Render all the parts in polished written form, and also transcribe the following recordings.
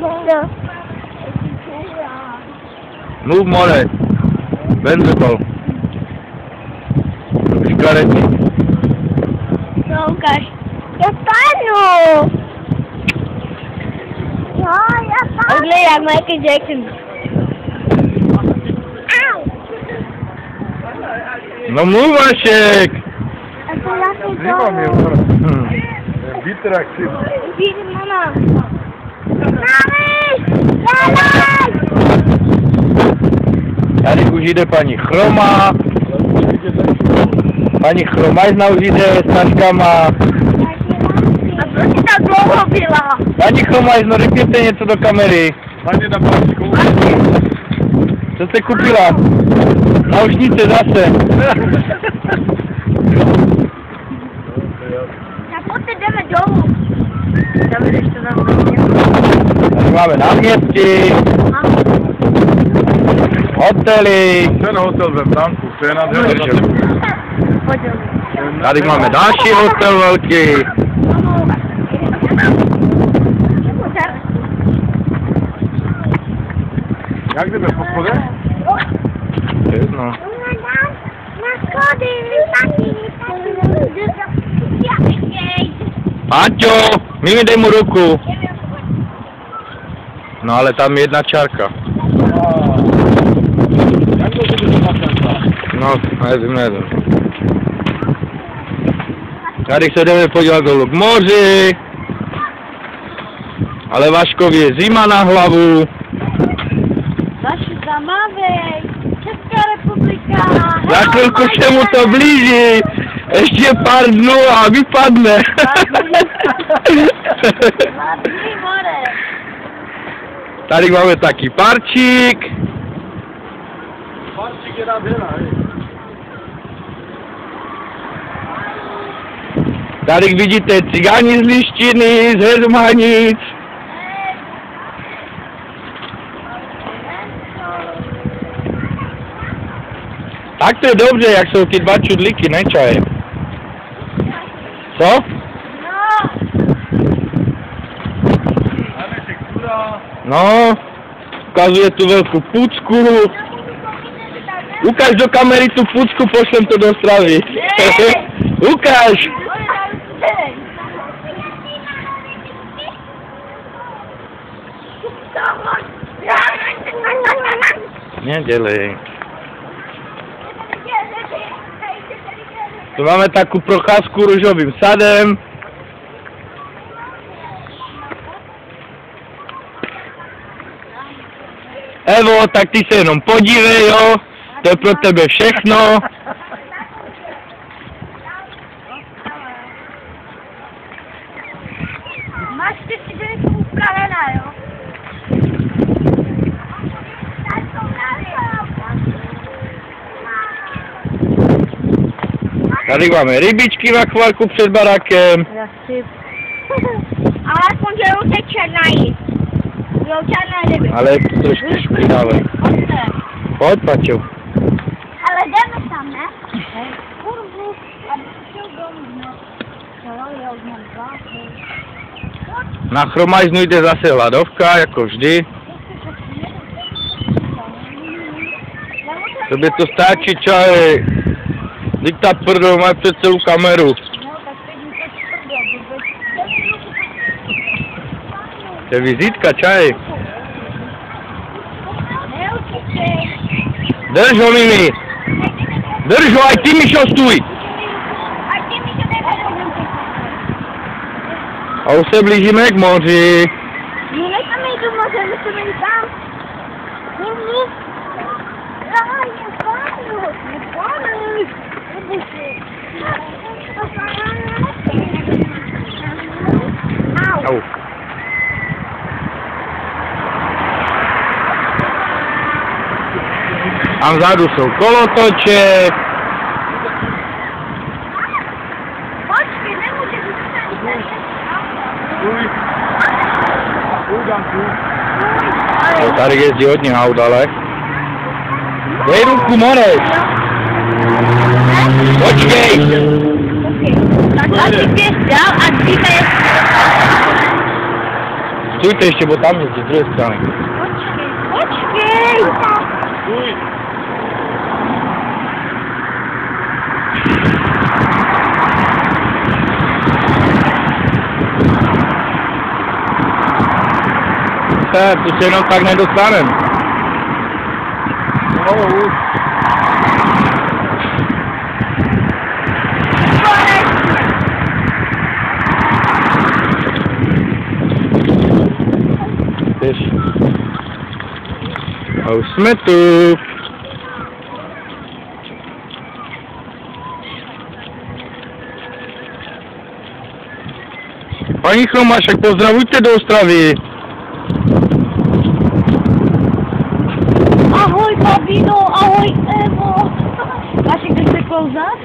No. Mluv, more. Benzopol. Škarety. No, ukáž. Já padnu. No, já padnu. Odle jak Michael Jackson. Au. No mluv, Vašek. A to já si Zima mi je to... umrla. Vítr jak si. Vidím, mama. Mami! Dávaj! Tady už jde paní Chroma. Paní Chromajzna už jde s taškama. A proč jsi tak dlouho byla? Paní Chromajzno, řekněte něco do kamery. Pani na pačku. Co jste kupila? Naušnice zase. Tak pojďte jdeme dolů. Dáme ještě na Tady máme náměstí, hotely. Ten hotel ve Bránku, to je nádherný. Tady máme další hotel velký. Jak jdeme po schodě? Jedno. Na schody. Páťo, Mimi, dej mu ruku. No ale tam je jedna čárka. Jak to bude zapakat? No, nevím. Tady se jdeme podívat dolů k moři. Ale Vaškovi je zima na hlavu. Vaši zamávej. Česká republika. Za chvilku se mu to blíží. Ještě pár dnů a vypadne. Hlavní more. Tady máme taky parčík. Parčík je nádherná, Tady vidíte cigáni z Lištiny, z Heřmanic. Tak to je dobře, jak jsou ty dva čudlíky, ne čaje? Co? No, ukazuje tu velkou pucku. Ukáž do kamery tu pucku, pošlem to do Ostravy. Ukáž. Nedělej. Tu máme takovou procházku růžovým sadem. Evo, tak ty se jenom podívej, jo. To je pro tebe všechno. Máš ty si byli upravená, jo? Tady máme rybičky v akvárku před barákem. Ale aspoň, že uteče černá jíst. Jo, černé ryby. Ale to trošku špinavé. Pojď, Paťo. Ale jdeme tam, ne? Kurvu. A šel domů, ne? Na Chromajznu jde zase hladovka, jako vždy. Tobě to stačí, čaj. Vždyť ta prdel má před celou kameru. To je vizitka, čaj. Drž ho, Mimi. Drž ho, aj ty, Mišo, stůj. A už se blížíme k moři. No nechceme jít do moře, musíme jít tam. Kurvu. Au. A vzadu jsou kolotoče. Počkej, nemůže zůstat. No, tady jezdí hodně aut, ale. Dej ruku, Moreš. Počkej. Tak asi běž dál a dříve je... Stůjte ještě, bo tam je z druhé strany. Počkej! Stůj. To se jenom tak nedostanem. No, už. Tež. A už jsme tu. Paní Chromašek, pozdravujte do Ostravy. Ahoj Babino, ahoj Evo. Vašek, jdeš se klouzat?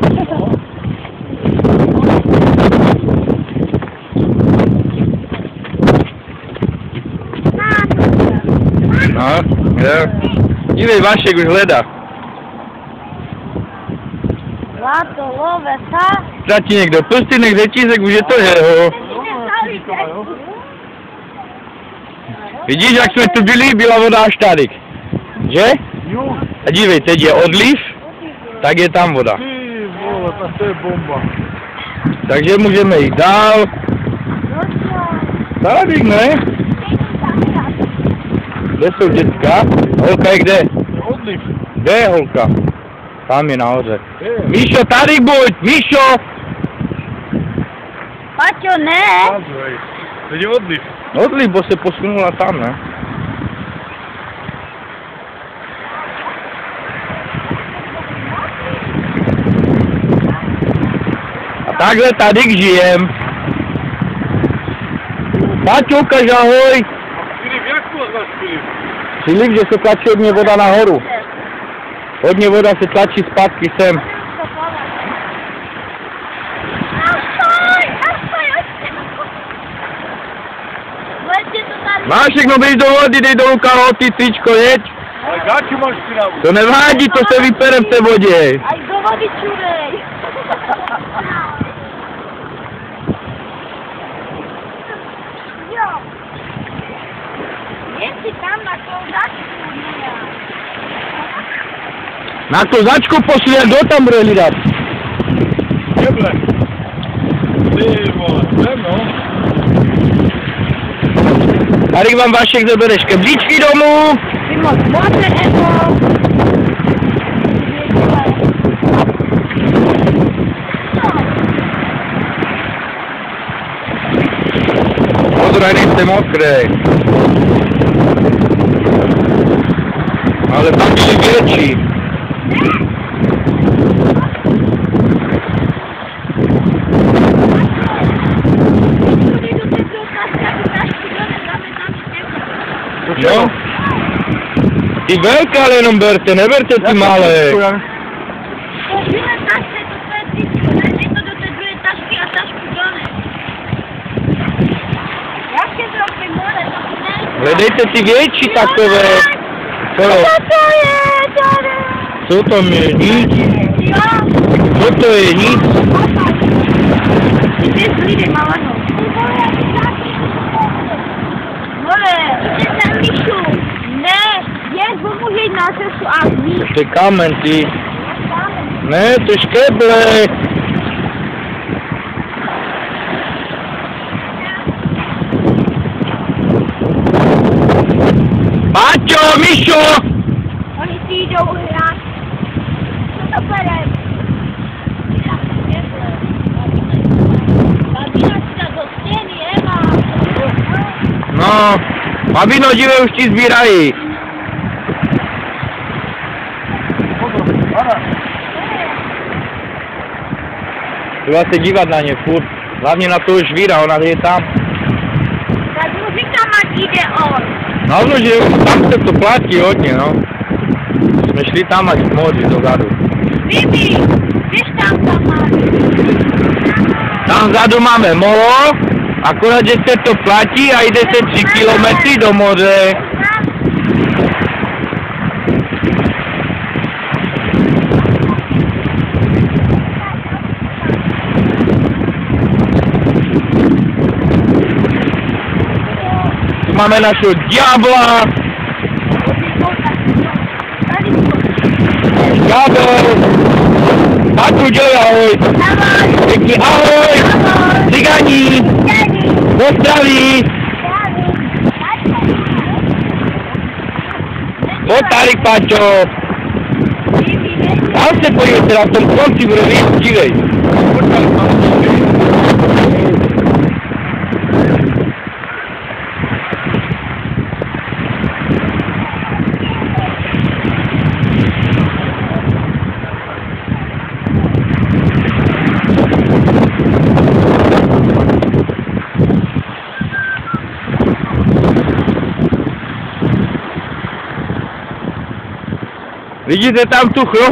No, jo. Dívej, Vašek už hledá. Zlato, lovesa. Ztratí někdo prstýnek, řetízek, už je to jeho. Vidíš, jak jsme tu byli, byla voda až tady. Že? Jo. A dívej, teď je odliv, tak je tam voda. Ty vole, tak to je bomba. Takže můžeme jít dál. Tady, ne? Kde jsou děcka? Holka je kde? Odliv. Kde je holka? Tam je nahoře. Je. Míšo, tady buď! Míšo! Paťo, ne. Nazvej. Teď je odliv. Odliv, bo se posunula tam, ne? A takhle tady žijem. Paťo, ukaž ahoj. Filip, jak to znáš, Filip? Filip, že se tlačí hodně voda nahoru. Hodně voda se tlačí zpátky sem. Mášek, no běž do vody, dej dolů kalhoty, tričko, jeď. Ale gáču máš špinavu. To nevádí, to se vypere v té vodě. Aj do vody čurej. Jo. Jen si tam na klouzačku. Na kozačku pošli, kdo tam bude hlídat? Jeble. Ty vole, sem no. Tady vám Vašek zabereš keblíčky domů. Ty moc máte, Evo. Pozor, nejste mokrej. Ale tam byli větší. No. Ty velké ale jenom berte, neberte ty malé. Hledejte ty větší takové. Co to tam je? Nic. Co to je? Nic. To je kámen, ty. Ne, to je škeble. Páťo, Míšo! Oni si jdou hrát. Co to berem? Babinačka do stěny, Eva. No, babino, dívej, už ti sbírají. Třeba se dívat na ně furt. Hlavně na toho žvíra, ona je tam. Tak mu říkám, ať jde on. No, že tam se to platí hodně, no. Jsme šli tam až k moři dozadu. Bibi, běž tam máš. Tam vzadu máme molo, akorát, že se to platí a jdete 3 kilometry do moře. máme našeho ďábla. Ďábel. Patru, dělej ahoj. Pěkný ahoj. Cigáni. Pozdraví. Otárik, Paťo. Tam se podívejte, na tom konci bude víc, dívej. Vidíte tam tu chrom?